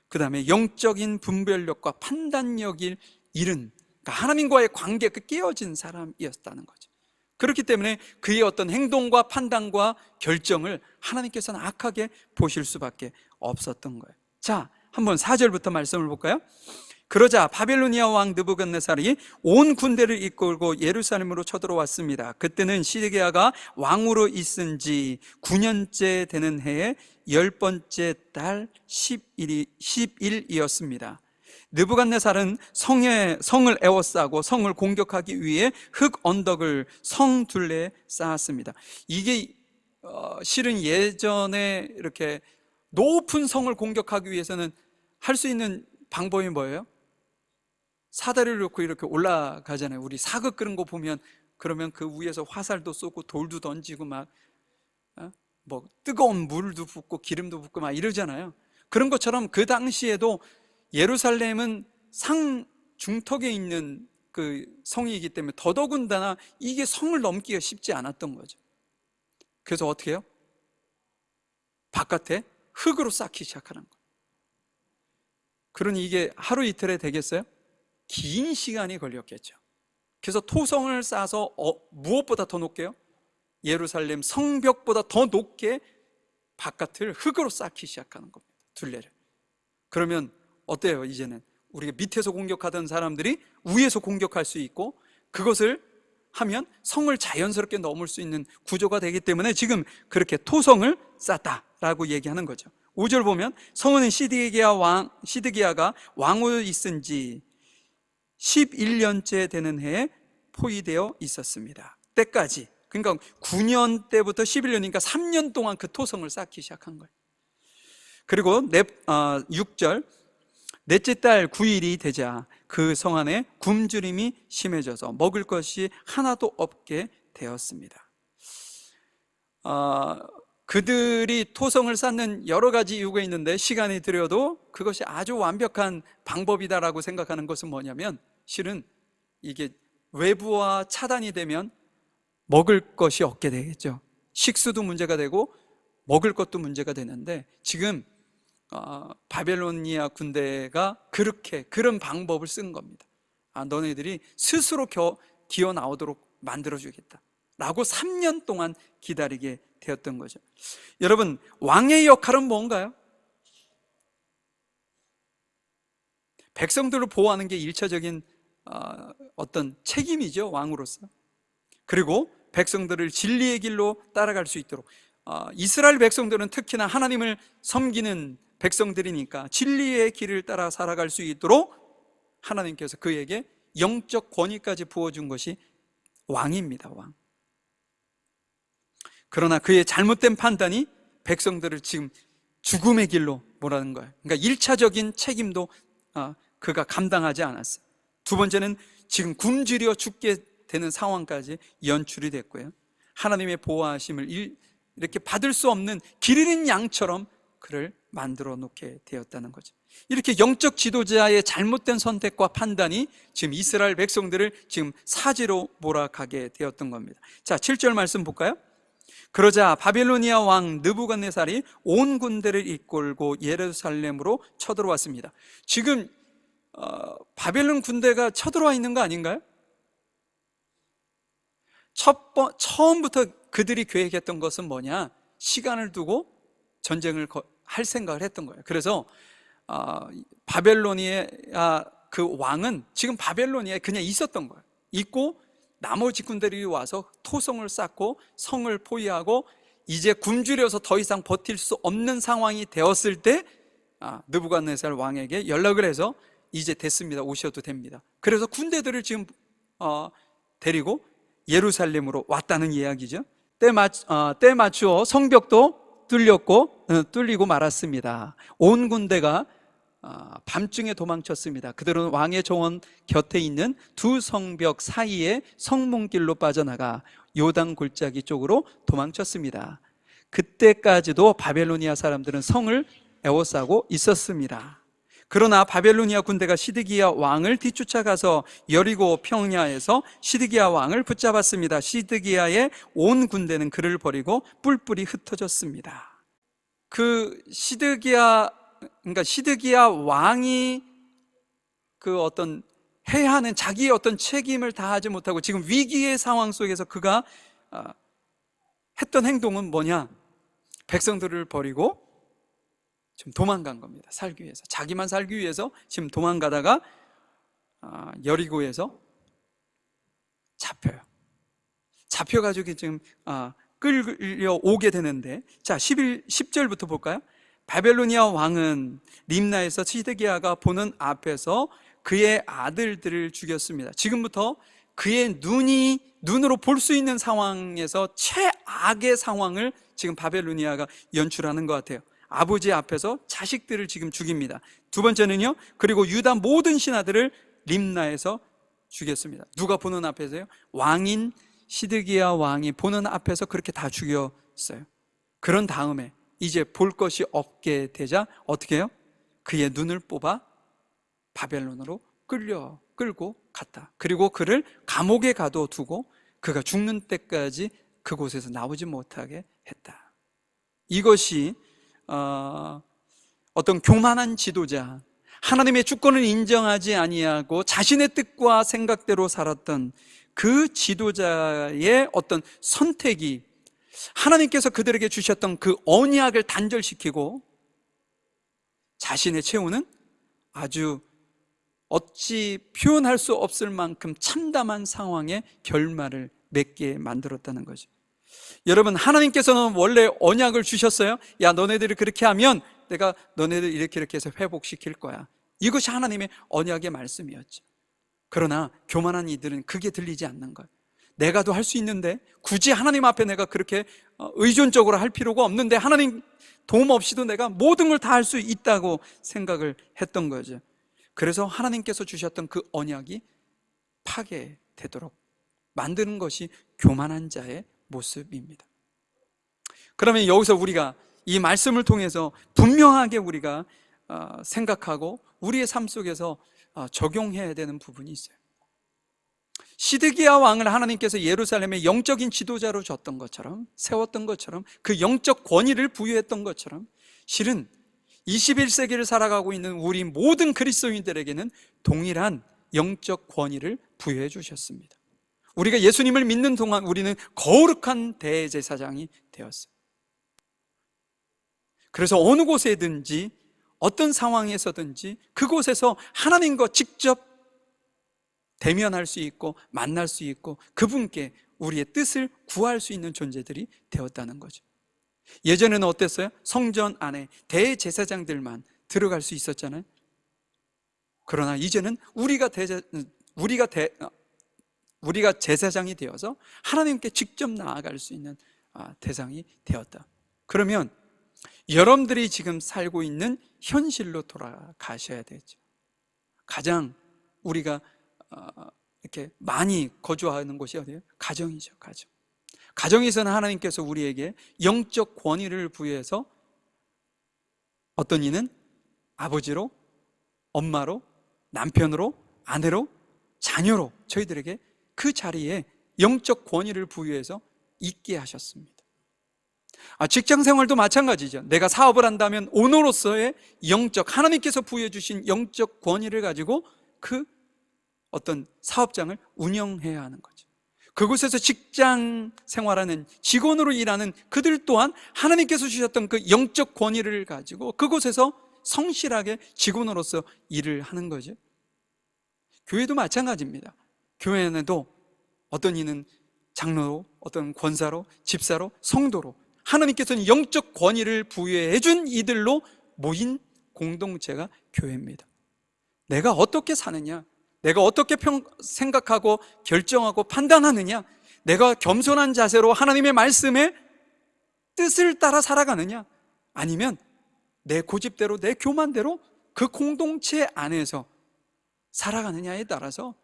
그 다음에 영적인 분별력과 판단력을 잃은, 그러니까 하나님과의 관계가 깨어진 사람이었다는 거죠. 그렇기 때문에 그의 어떤 행동과 판단과 결정을 하나님께서는 악하게 보실 수밖에 없었던 거예요. 자, 한번 4절부터 말씀을 볼까요? 그러자 바벨로니아 왕 느부갓네살이 온 군대를 이끌고 예루살렘으로 쳐들어왔습니다. 그때는 시드기야가 왕으로 있은 지 9년째 되는 해에 10번째 달 10일이었습니다. 느부갓네살은 성을 에워싸고 성을 공격하기 위해 흙 언덕을 성 둘레에 쌓았습니다. 이게 실은 예전에 이렇게 높은 성을 공격하기 위해서는 할 수 있는 방법이 뭐예요? 사다리를 놓고 이렇게 올라가잖아요. 우리 사극 그런 거 보면, 그러면 그 위에서 화살도 쏘고 돌도 던지고 뜨거운 물도 붓고 기름도 붓고 이러잖아요. 그런 것처럼 그 당시에도 예루살렘은 상 중턱에 있는 그 성이기 때문에 더더군다나 이게 성을 넘기가 쉽지 않았던 거죠. 그래서 어떻게 해요? 바깥에 흙으로 쌓기 시작하는 거예요. 그러니 이게 하루 이틀에 되겠어요? 긴 시간이 걸렸겠죠. 그래서 토성을 쌓아서 무엇보다 더 높게요? 예루살렘 성벽보다 더 높게 바깥을 흙으로 쌓기 시작하는 겁니다. 둘레를. 그러면 어때요? 이제는 우리가 밑에서 공격하던 사람들이 위에서 공격할 수 있고, 그것을 하면 성을 자연스럽게 넘을 수 있는 구조가 되기 때문에 지금 그렇게 토성을 쌓았다라고 얘기하는 거죠. 5절 보면 성은 시드기야가 왕으로 있은 지 11년째 되는 해에 포위되어 있었습니다. 때까지, 그러니까 9년 때부터 11년이니까 3년 동안 그 토성을 쌓기 시작한 거예요. 그리고 6절, 넷째 달 9일이 되자 그 성 안에 굶주림이 심해져서 먹을 것이 하나도 없게 되었습니다. 그들이 토성을 쌓는 여러 가지 이유가 있는데 시간이 들여도 그것이 아주 완벽한 방법이다라고 생각하는 것은 뭐냐면, 실은 이게 외부와 차단이 되면 먹을 것이 없게 되겠죠. 식수도 문제가 되고 먹을 것도 문제가 되는데, 지금 바벨로니아 군대가 그런 방법을 쓴 겁니다. 너네들이 스스로 기어 나오도록 만들어주겠다 라고 3년 동안 기다리게 되었던 거죠. 여러분, 왕의 역할은 뭔가요? 백성들을 보호하는 게 1차적인 어떤 책임이죠, 왕으로서. 그리고 백성들을 진리의 길로 따라갈 수 있도록, 이스라엘 백성들은 특히나 하나님을 섬기는 백성들이니까 진리의 길을 따라 살아갈 수 있도록 하나님께서 그에게 영적 권위까지 부어준 것이 왕입니다, 왕. 그러나 그의 잘못된 판단이 백성들을 지금 죽음의 길로 몰아는 거예요. 그러니까 1차적인 책임도 그가 감당하지 않았어요. 두 번째는 지금 굶주려 죽게 되는 상황까지 연출이 됐고요. 하나님의 보호하심을 이렇게 받을 수 없는 길 잃은 양처럼 그를 만들어 놓게 되었다는 거죠. 이렇게 영적 지도자의 잘못된 선택과 판단이 지금 이스라엘 백성들을 지금 사지로 몰아가게 되었던 겁니다. 자, 7절 말씀 볼까요? 그러자 바벨로니아 왕 느부갓네살이 온 군대를 이끌고 예루살렘으로 쳐들어왔습니다. 지금 바벨론 군대가 쳐들어와 있는 거 아닌가요? 처음부터 그들이 계획했던 것은 뭐냐? 시간을 두고 전쟁을 할 생각을 했던 거예요. 그래서 바벨로니아 그 왕은 지금 바벨로니아에 그냥 있었던 거예요. 있고 나머지 군대들이 와서 토성을 쌓고 성을 포위하고 이제 굶주려서 더 이상 버틸 수 없는 상황이 되었을 때 느부갓네살 왕에게 연락을 해서 이제 됐습니다, 오셔도 됩니다. 그래서 군대들을 지금 데리고 예루살렘으로 왔다는 이야기죠. 때 맞추어 성벽도 뚫리고 말았습니다. 온 군대가 밤중에 도망쳤습니다. 그들은 왕의 정원 곁에 있는 두 성벽 사이에 성문길로 빠져나가 요단 골짜기 쪽으로 도망쳤습니다. 그때까지도 바벨로니아 사람들은 성을 에워싸고 있었습니다. 그러나 바벨로니아 군대가 시드기야 왕을 뒤쫓아가서 여리고 평야에서 시드기야 왕을 붙잡았습니다. 시드기야의 온 군대는 그를 버리고 뿔뿔이 흩어졌습니다. 그 시드기야 왕이 그 어떤 해야 하는 자기의 어떤 책임을 다하지 못하고 지금 위기의 상황 속에서 그가 했던 행동은 뭐냐? 백성들을 버리고 지금 도망간 겁니다. 살기 위해서, 자기만 살기 위해서 지금 도망가다가 여리고에서 잡혀가지고 지금 끌려오게 되는데, 자 10절부터 볼까요? 바벨로니아 왕은 림나에서 시드기야가 보는 앞에서 그의 아들들을 죽였습니다. 지금부터 그의 눈으로 볼 수 있는 상황에서 최악의 상황을 지금 바벨로니아가 연출하는 것 같아요. 아버지 앞에서 자식들을 지금 죽입니다. 두 번째는요, 그리고 유다 모든 신하들을 림나에서 죽였습니다. 누가 보는 앞에서요? 왕인 시드기야 왕이 보는 앞에서 그렇게 다 죽였어요. 그런 다음에 이제 볼 것이 없게 되자 어떻게 해요? 그의 눈을 뽑아 바벨론으로 끌고 갔다. 그리고 그를 감옥에 가둬두고 그가 죽는 때까지 그곳에서 나오지 못하게 했다. 이것이 어떤 교만한 지도자, 하나님의 주권을 인정하지 아니하고 자신의 뜻과 생각대로 살았던 그 지도자의 어떤 선택이 하나님께서 그들에게 주셨던 그 언약을 단절시키고 자신의 채우는 아주 어찌 표현할 수 없을 만큼 참담한 상황의 결말을 맺게 만들었다는 거죠. 여러분, 하나님께서는 원래 언약을 주셨어요. 야, 너네들이 그렇게 하면 내가 너네들 이렇게 해서 회복시킬 거야. 이것이 하나님의 언약의 말씀이었죠. 그러나 교만한 이들은 그게 들리지 않는 거예요. 내가도 할 수 있는데 굳이 하나님 앞에 내가 그렇게 의존적으로 할 필요가 없는데 하나님 도움 없이도 내가 모든 걸 다 할 수 있다고 생각을 했던 거죠. 그래서 하나님께서 주셨던 그 언약이 파괴되도록 만드는 것이 교만한 자의 모습입니다. 그러면 여기서 우리가 이 말씀을 통해서 분명하게 우리가 생각하고 우리의 삶 속에서 적용해야 되는 부분이 있어요. 시드기야 왕을 하나님께서 예루살렘의 영적인 지도자로 줬던 것처럼, 세웠던 것처럼, 그 영적 권위를 부여했던 것처럼 실은 21세기를 살아가고 있는 우리 모든 그리스도인들에게는 동일한 영적 권위를 부여해 주셨습니다. 우리가 예수님을 믿는 동안 우리는 거룩한 대제사장이 되었어요. 그래서 어느 곳에든지 어떤 상황에서든지 그곳에서 하나님과 직접 대면할 수 있고 만날 수 있고 그분께 우리의 뜻을 구할 수 있는 존재들이 되었다는 거죠. 예전에는 어땠어요? 성전 안에 대제사장들만 들어갈 수 있었잖아요. 그러나 이제는 우리가 제사장이 되어서 하나님께 직접 나아갈 수 있는 대상이 되었다. 그러면 여러분들이 지금 살고 있는 현실로 돌아가셔야 되죠. 가장 우리가 이렇게 많이 거주하는 곳이 어디예요? 가정이죠. 가정. 가정에서는 하나님께서 우리에게 영적 권위를 부여해서 어떤 이는 아버지로, 엄마로, 남편으로, 아내로, 자녀로 저희들에게 그 자리에 영적 권위를 부여해서 있게 하셨습니다. 직장 생활도 마찬가지죠. 내가 사업을 한다면 오너로서의 영적, 하나님께서 부여주신 영적 권위를 가지고 그 어떤 사업장을 운영해야 하는 거죠. 그곳에서 직장 생활하는 직원으로 일하는 그들 또한 하나님께서 주셨던 그 영적 권위를 가지고 그곳에서 성실하게 직원으로서 일을 하는 거죠. 교회도 마찬가지입니다. 교회 안에도 어떤 이는 장로로, 어떤 권사로, 집사로, 성도로 하나님께서는 영적 권위를 부여해 준 이들로 모인 공동체가 교회입니다. 내가 어떻게 사느냐, 내가 어떻게 생각하고 결정하고 판단하느냐, 내가 겸손한 자세로 하나님의 말씀에 뜻을 따라 살아가느냐, 아니면 내 고집대로, 내 교만대로 그 공동체 안에서 살아가느냐에 따라서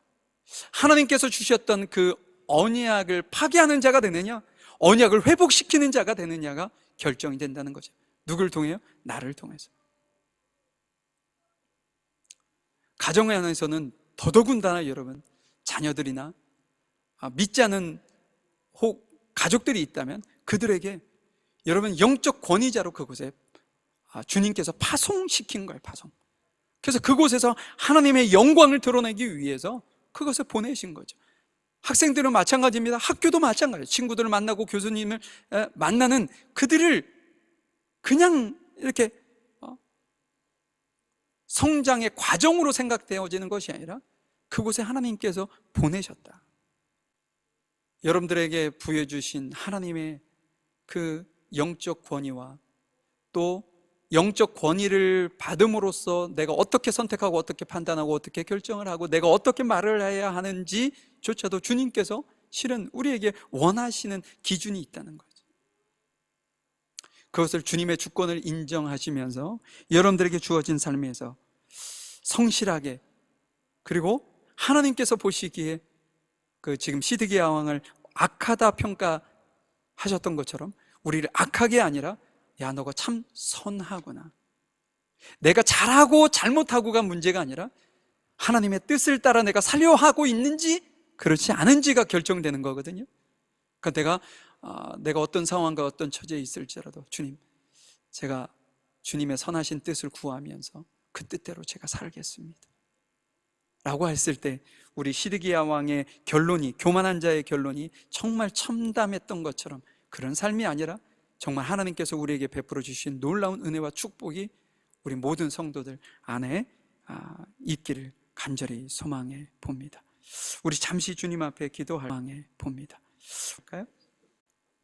하나님께서 주셨던 그 언약을 파괴하는 자가 되느냐, 언약을 회복시키는 자가 되느냐가 결정이 된다는 거죠. 누굴 통해요? 나를 통해서. 가정 안에서는 더더군다나 여러분, 자녀들이나 믿지 않는 혹 가족들이 있다면 그들에게 여러분 영적 권위자로 그곳에 주님께서 파송시킨 거예요. 파송. 그래서 그곳에서 하나님의 영광을 드러내기 위해서 그것을 보내신 거죠. 학생들은 마찬가지입니다. 학교도 마찬가지예요. 친구들을 만나고 교수님을 만나는 그들을 그냥 이렇게 성장의 과정으로 생각되어지는 것이 아니라 그곳에 하나님께서 보내셨다. 여러분들에게 부여주신 하나님의 그 영적 권위와 또 영적 권위를 받음으로써 내가 어떻게 선택하고 어떻게 판단하고 어떻게 결정을 하고 내가 어떻게 말을 해야 하는지조차도 주님께서 실은 우리에게 원하시는 기준이 있다는 거죠. 그것을 주님의 주권을 인정하시면서 여러분들에게 주어진 삶에서 성실하게, 그리고 하나님께서 보시기에 그 지금 시드기야 왕을 악하다 평가하셨던 것처럼 우리를 악하게 아니라 야, 너가 참 선하구나. 내가 잘하고 잘못하고가 문제가 아니라 하나님의 뜻을 따라 내가 살려 하고 있는지 그렇지 않은지가 결정되는 거거든요. 그러니까 내가 어떤 상황과 어떤 처지에 있을지라도 주님, 제가 주님의 선하신 뜻을 구하면서 그 뜻대로 제가 살겠습니다 라고 했을 때 우리 시드기야 왕의 결론이, 교만한 자의 결론이 정말 참담했던 것처럼 그런 삶이 아니라 정말 하나님께서 우리에게 베풀어 주신 놀라운 은혜와 축복이 우리 모든 성도들 안에 있기를 간절히 소망해 봅니다. 우리 잠시 주님 앞에 기도하게 봅니다.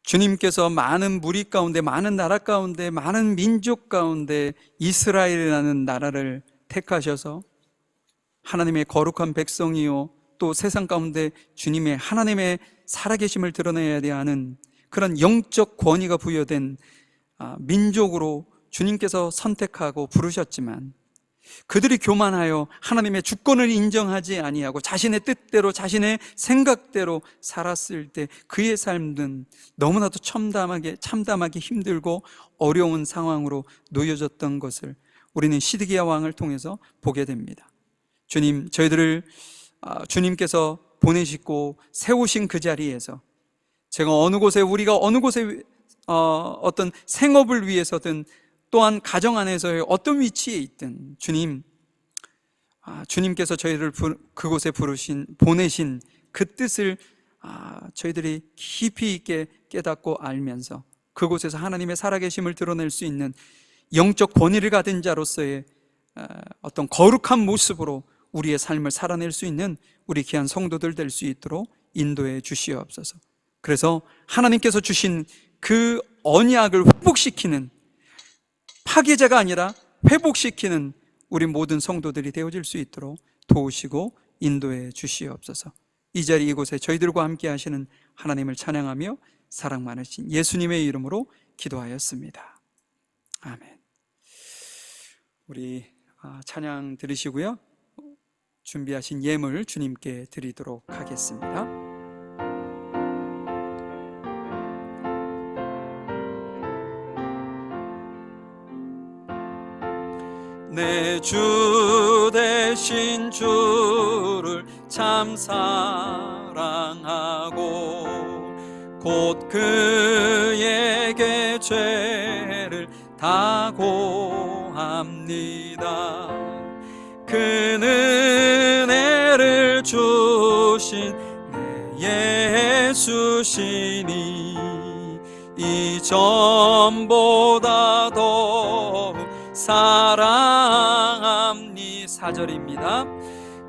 주님께서 많은 무리 가운데, 많은 나라 가운데, 많은 민족 가운데 이스라엘이라는 나라를 택하셔서 하나님의 거룩한 백성이요 또 세상 가운데 주님의 하나님의 살아계심을 드러내야 하는 그런 영적 권위가 부여된 민족으로 주님께서 선택하고 부르셨지만 그들이 교만하여 하나님의 주권을 인정하지 아니하고 자신의 뜻대로 자신의 생각대로 살았을 때 그의 삶은 너무나도 참담하게 힘들고 어려운 상황으로 놓여졌던 것을 우리는 시드기야 왕을 통해서 보게 됩니다. 주님, 저희들을 주님께서 보내시고 세우신 그 자리에서 제가 우리가 어느 곳에 어떤 생업을 위해서든 또한 가정 안에서의 어떤 위치에 있든 주님께서 저희를 그곳에 보내신 그 뜻을 저희들이 깊이 있게 깨닫고 알면서 그곳에서 하나님의 살아계심을 드러낼 수 있는 영적 권위를 가진 자로서의 어떤 거룩한 모습으로 우리의 삶을 살아낼 수 있는 우리 귀한 성도들 될 수 있도록 인도해 주시옵소서. 그래서 하나님께서 주신 그 언약을 회복시키는, 파괴자가 아니라 회복시키는 우리 모든 성도들이 되어질 수 있도록 도우시고 인도해 주시옵소서. 이 자리 이곳에 저희들과 함께 하시는 하나님을 찬양하며 사랑 많으신 예수님의 이름으로 기도하였습니다. 아멘. 우리 찬양 들으시고요. 준비하신 예물 주님께 드리도록 하겠습니다. 내 주 대신 주를 참 사랑하고 곧 그에게 죄를 다 고합니다. 그 은혜를 주신 내 예수시니 이전보다 더욱 사랑합니. 4절입니다.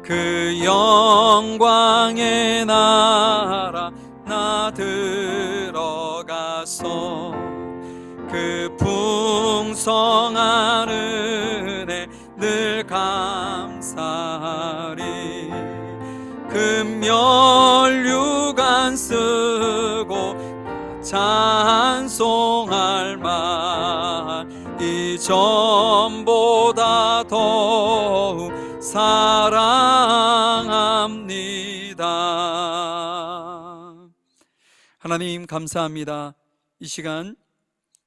그 영광의 나라 나 들어가서 그 풍성한 은혜 늘 감사하리. 금면류관 쓰고 찬송할 만 이전보다 더욱 사랑합니다. 하나님 감사합니다. 이 시간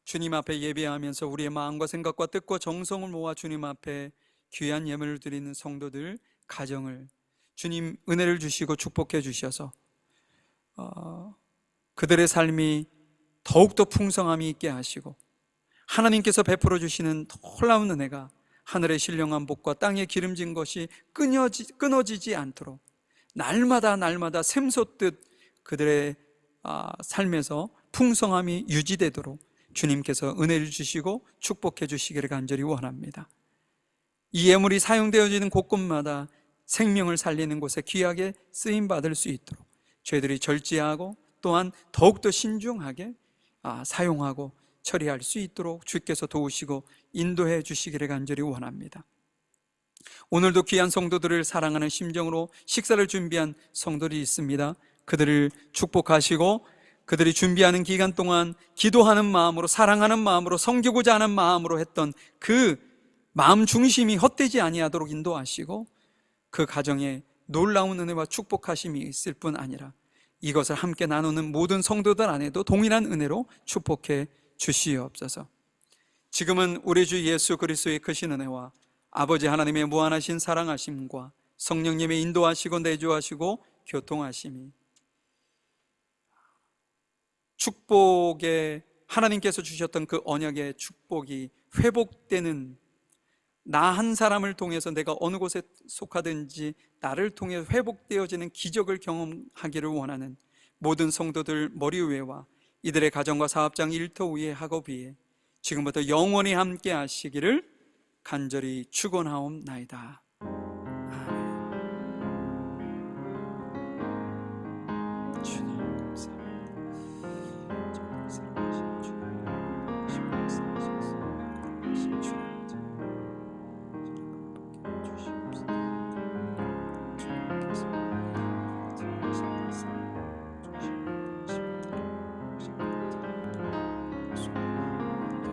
주님 앞에 예배하면서 우리의 마음과 생각과 뜻과 정성을 모아 주님 앞에 귀한 예물을 드리는 성도들 가정을 주님 은혜를 주시고 축복해 주셔서 그들의 삶이 더욱더 풍성함이 있게 하시고 하나님께서 베풀어 주시는 놀라운 은혜가 하늘의 신령한 복과 땅에 기름진 것이 끊어지지 않도록 날마다 샘솟듯 그들의 삶에서 풍성함이 유지되도록 주님께서 은혜를 주시고 축복해 주시기를 간절히 원합니다. 이 예물이 사용되어지는 곳곳마다 생명을 살리는 곳에 귀하게 쓰임받을 수 있도록 저희들이 절제하고 또한 더욱더 신중하게 사용하고 처리할 수 있도록 주께서 도우시고 인도해 주시기를 간절히 원합니다. 오늘도 귀한 성도들을 사랑하는 심정으로 식사를 준비한 성도들이 있습니다. 그들을 축복하시고 그들이 준비하는 기간 동안 기도하는 마음으로, 사랑하는 마음으로, 섬기고자 하는 마음으로 했던 그 마음 중심이 헛되지 아니하도록 인도하시고 그 가정에 놀라운 은혜와 축복하심이 있을 뿐 아니라 이것을 함께 나누는 모든 성도들 안에도 동일한 은혜로 축복해 주시옵소서. 지금은 우리 주 예수 그리스도의 크신 은혜와 아버지 하나님의 무한하신 사랑하심과 성령님의 인도하시고 내주하시고 교통하심이 축복에 하나님께서 주셨던 그 언약의 축복이 회복되는, 나 한 사람을 통해서 내가 어느 곳에 속하든지 나를 통해 회복되어지는 기적을 경험하기를 원하는 모든 성도들 머리 위에와 이들의 가정과 사업장, 일터 위에, 학업 위에 지금부터 영원히 함께 하시기를 간절히 축원하옵나이다.